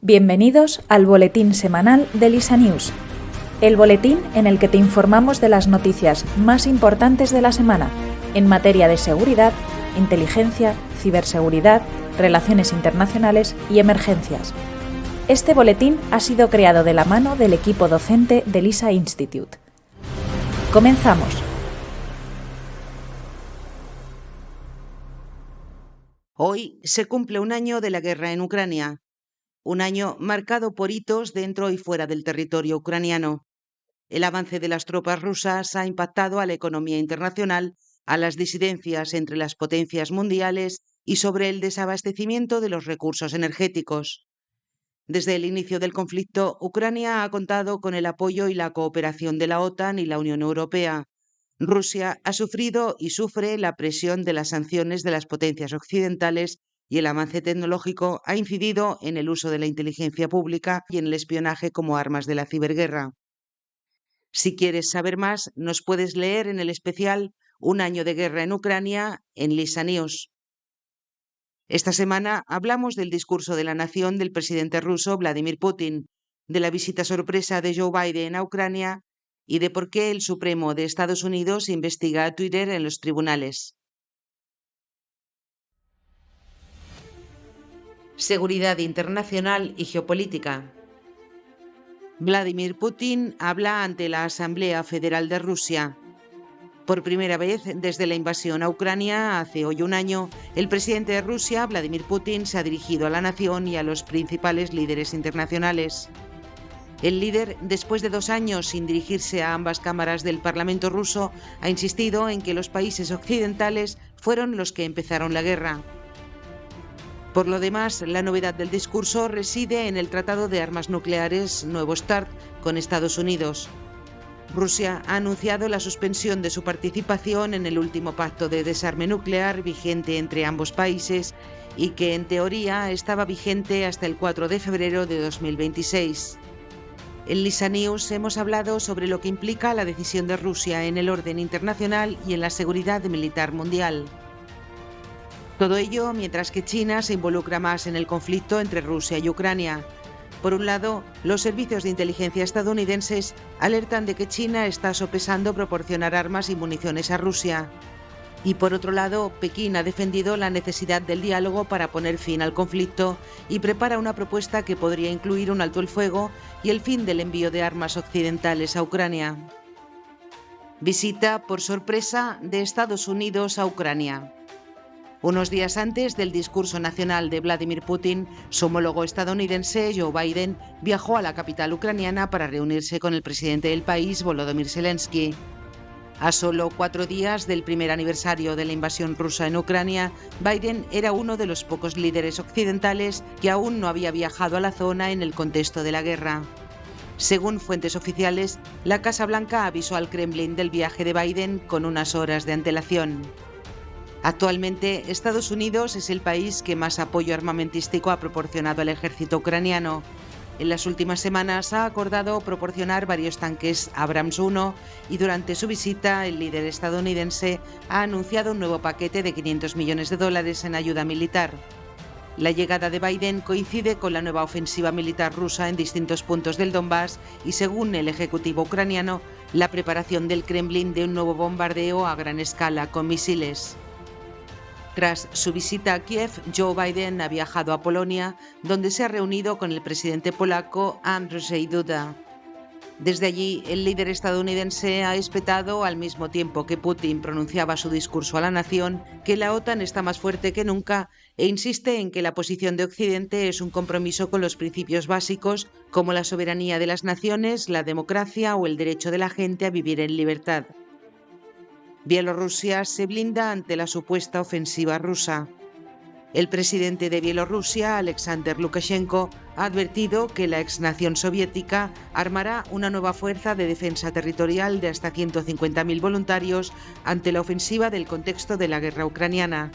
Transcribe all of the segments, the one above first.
Bienvenidos al boletín semanal de LISA News, el boletín en el que te informamos de las noticias más importantes de la semana en materia de seguridad, inteligencia, ciberseguridad, relaciones internacionales y emergencias. Este boletín ha sido creado de la mano del equipo docente del LISA Institute. Comenzamos. Hoy se cumple un año de la guerra en Ucrania, un año marcado por hitos dentro y fuera del territorio ucraniano. El avance de las tropas rusas ha impactado a la economía internacional, a las disidencias entre las potencias mundiales y sobre el desabastecimiento de los recursos energéticos. Desde el inicio del conflicto, Ucrania ha contado con el apoyo y la cooperación de la OTAN y la Unión Europea. Rusia ha sufrido y sufre la presión de las sanciones de las potencias occidentales y el avance tecnológico ha incidido en el uso de la inteligencia pública y en el espionaje como armas de la ciberguerra. Si quieres saber más, nos puedes leer en el especial Un año de guerra en Ucrania en LISA News. Esta semana hablamos del discurso de la nación del presidente ruso Vladimir Putin, de la visita sorpresa de Joe Biden a Ucrania y de por qué el Supremo de Estados Unidos investiga a Twitter en los tribunales. Seguridad internacional y geopolítica. Vladimir Putin habla ante la Asamblea Federal de Rusia. Por primera vez desde la invasión a Ucrania hace hoy un año, el presidente de Rusia, Vladimir Putin, se ha dirigido a la nación y a los principales líderes internacionales. El líder, después de 2 años sin dirigirse a ambas cámaras del Parlamento ruso, ha insistido en que los países occidentales fueron los que empezaron la guerra. Por lo demás, la novedad del discurso reside en el Tratado de Armas Nucleares Nuevo START con Estados Unidos. Rusia ha anunciado la suspensión de su participación en el último pacto de desarme nuclear vigente entre ambos países y que, en teoría, estaba vigente hasta el 4 de febrero de 2026. En LISA News hemos hablado sobre lo que implica la decisión de Rusia en el orden internacional y en la seguridad militar mundial. Todo ello mientras que China se involucra más en el conflicto entre Rusia y Ucrania. Por un lado, los servicios de inteligencia estadounidenses alertan de que China está sopesando proporcionar armas y municiones a Rusia. Y por otro lado, Pekín ha defendido la necesidad del diálogo para poner fin al conflicto y prepara una propuesta que podría incluir un alto el fuego y el fin del envío de armas occidentales a Ucrania. Visita por sorpresa de Estados Unidos a Ucrania. Unos días antes del discurso nacional de Vladimir Putin, su homólogo estadounidense, Joe Biden, viajó a la capital ucraniana para reunirse con el presidente del país, Volodymyr Zelensky. A solo 4 días del primer aniversario de la invasión rusa en Ucrania, Biden era uno de los pocos líderes occidentales que aún no había viajado a la zona en el contexto de la guerra. Según fuentes oficiales, la Casa Blanca avisó al Kremlin del viaje de Biden con unas horas de antelación. Actualmente, Estados Unidos es el país que más apoyo armamentístico ha proporcionado al ejército ucraniano. En las últimas semanas ha acordado proporcionar varios tanques Abrams I y durante su visita el líder estadounidense ha anunciado un nuevo paquete de $500 millones en ayuda militar. La llegada de Biden coincide con la nueva ofensiva militar rusa en distintos puntos del Donbass y, según el ejecutivo ucraniano, la preparación del Kremlin de un nuevo bombardeo a gran escala con misiles. Tras su visita a Kiev, Joe Biden ha viajado a Polonia, donde se ha reunido con el presidente polaco Andrzej Duda. Desde allí, el líder estadounidense ha espetado, al mismo tiempo que Putin pronunciaba su discurso a la nación, que la OTAN está más fuerte que nunca e insiste en que la posición de Occidente es un compromiso con los principios básicos como la soberanía de las naciones, la democracia o el derecho de la gente a vivir en libertad. Bielorrusia se blinda ante la supuesta ofensiva rusa. El presidente de Bielorrusia, Alexander Lukashenko, ha advertido que la exnación soviética armará una nueva fuerza de defensa territorial de hasta 150.000 voluntarios ante la ofensiva del contexto de la guerra ucraniana.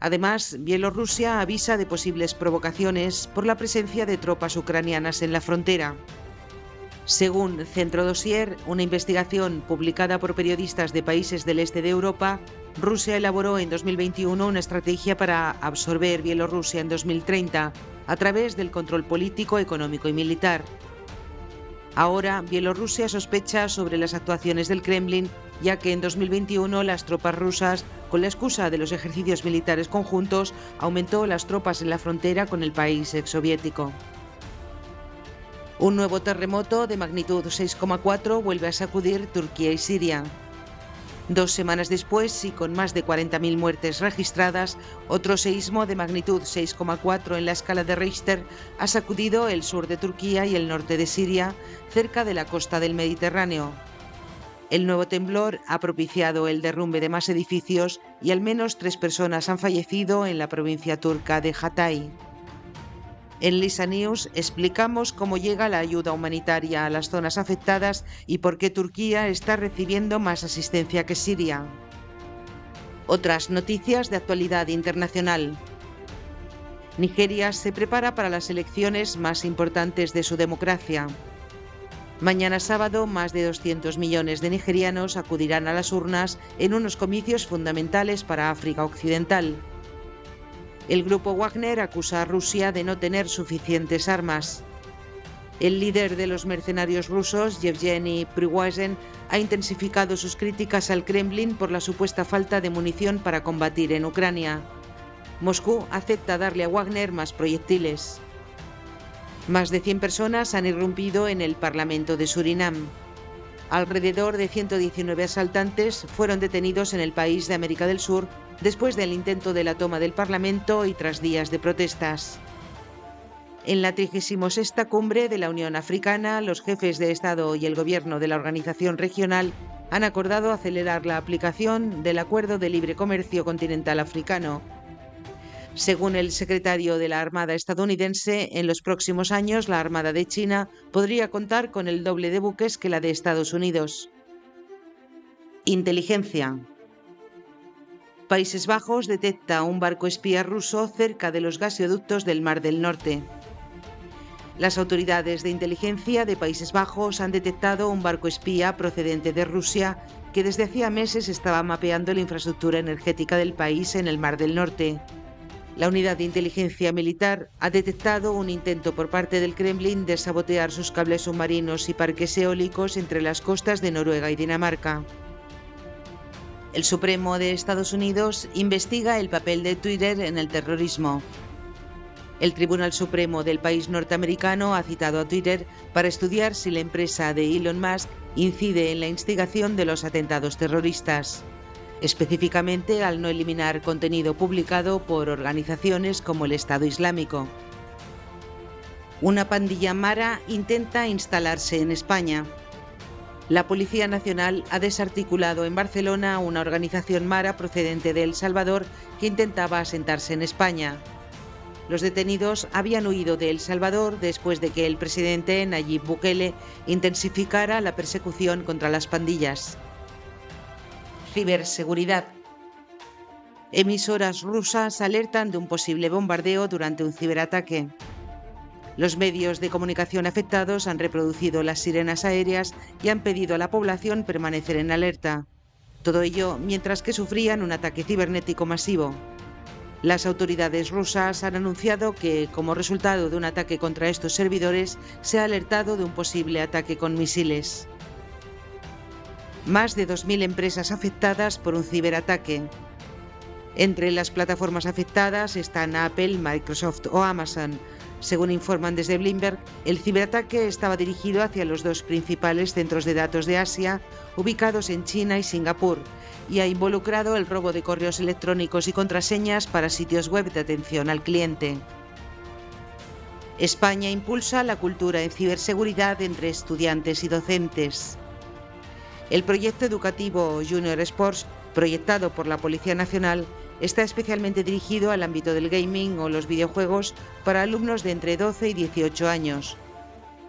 Además, Bielorrusia avisa de posibles provocaciones por la presencia de tropas ucranianas en la frontera. Según Centro Dossier, una investigación publicada por periodistas de países del este de Europa, Rusia elaboró en 2021 una estrategia para absorber Bielorrusia en 2030, a través del control político, económico y militar. Ahora, Bielorrusia sospecha sobre las actuaciones del Kremlin, ya que en 2021 las tropas rusas, con la excusa de los ejercicios militares conjuntos, aumentó las tropas en la frontera con el país exsoviético. Un nuevo terremoto de magnitud 6,4 vuelve a sacudir Turquía y Siria. 2 semanas después y con más de 40.000 muertes registradas, otro seísmo de magnitud 6,4 en la escala de Richter ha sacudido el sur de Turquía y el norte de Siria, cerca de la costa del Mediterráneo. El nuevo temblor ha propiciado el derrumbe de más edificios y al menos 3 personas han fallecido en la provincia turca de Hatay. En Lisa News explicamos cómo llega la ayuda humanitaria a las zonas afectadas y por qué Turquía está recibiendo más asistencia que Siria. Otras noticias de actualidad internacional. Nigeria se prepara para las elecciones más importantes de su democracia. Mañana sábado, más de 200 millones de nigerianos acudirán a las urnas en unos comicios fundamentales para África Occidental. El grupo Wagner acusa a Rusia de no tener suficientes armas. El líder de los mercenarios rusos, Yevgeny Prigozhin, ha intensificado sus críticas al Kremlin por la supuesta falta de munición para combatir en Ucrania. Moscú acepta darle a Wagner más proyectiles. Más de 100 personas han irrumpido en el Parlamento de Surinam. Alrededor de 119 asaltantes fueron detenidos en el país de América del Sur después del intento de la toma del Parlamento y tras días de protestas. En la 36ª cumbre de la Unión Africana, los jefes de Estado y el gobierno de la organización regional han acordado acelerar la aplicación del Acuerdo de Libre Comercio Continental Africano. Según el secretario de la Armada estadounidense, en los próximos años la Armada de China podría contar con el doble de buques que la de Estados Unidos. Inteligencia. Países Bajos detecta un barco espía ruso cerca de los gasoductos del Mar del Norte. Las autoridades de inteligencia de Países Bajos han detectado un barco espía procedente de Rusia que desde hacía meses estaba mapeando la infraestructura energética del país en el Mar del Norte. La unidad de inteligencia militar ha detectado un intento por parte del Kremlin de sabotear sus cables submarinos y parques eólicos entre las costas de Noruega y Dinamarca. El Supremo de Estados Unidos investiga el papel de Twitter en el terrorismo. El Tribunal Supremo del país norteamericano ha citado a Twitter para estudiar si la empresa de Elon Musk incide en la instigación de los atentados terroristas, específicamente al no eliminar contenido publicado por organizaciones como el Estado Islámico. Una pandilla mara intenta instalarse en España. La Policía Nacional ha desarticulado en Barcelona una organización mara procedente de El Salvador que intentaba asentarse en España. Los detenidos habían huido de El Salvador después de que el presidente Nayib Bukele intensificara la persecución contra las pandillas. Ciberseguridad. Emisoras rusas alertan de un posible bombardeo durante un ciberataque. Los medios de comunicación afectados han reproducido las sirenas aéreas y han pedido a la población permanecer en alerta. Todo ello mientras que sufrían un ataque cibernético masivo. Las autoridades rusas han anunciado que, como resultado de un ataque contra estos servidores, se ha alertado de un posible ataque con misiles. Más de 2.000 empresas afectadas por un ciberataque. Entre las plataformas afectadas están Apple, Microsoft o Amazon. Según informan desde Bloomberg, el ciberataque estaba dirigido hacia los 2 principales centros de datos de Asia, ubicados en China y Singapur, y ha involucrado el robo de correos electrónicos y contraseñas para sitios web de atención al cliente. España impulsa la cultura en ciberseguridad entre estudiantes y docentes. El proyecto educativo Junior Sports, proyectado por la Policía Nacional, está especialmente dirigido al ámbito del gaming o los videojuegos para alumnos de entre 12 y 18 años.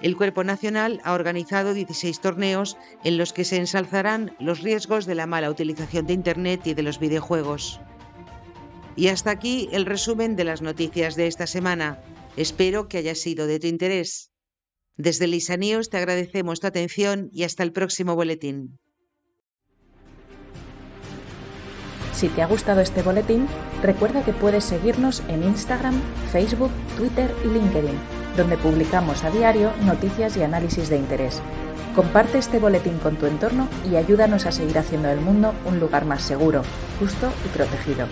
El Cuerpo Nacional ha organizado 16 torneos en los que se ensalzarán los riesgos de la mala utilización de Internet y de los videojuegos. Y hasta aquí el resumen de las noticias de esta semana. Espero que haya sido de tu interés. Desde Lisa News te agradecemos tu atención y hasta el próximo boletín. Si te ha gustado este boletín, Recuerda que puedes seguirnos en Instagram, Facebook, Twitter y LinkedIn, donde publicamos a diario noticias y análisis de interés. Comparte este boletín con tu entorno y ayúdanos a seguir haciendo del mundo un lugar más seguro, justo y protegido.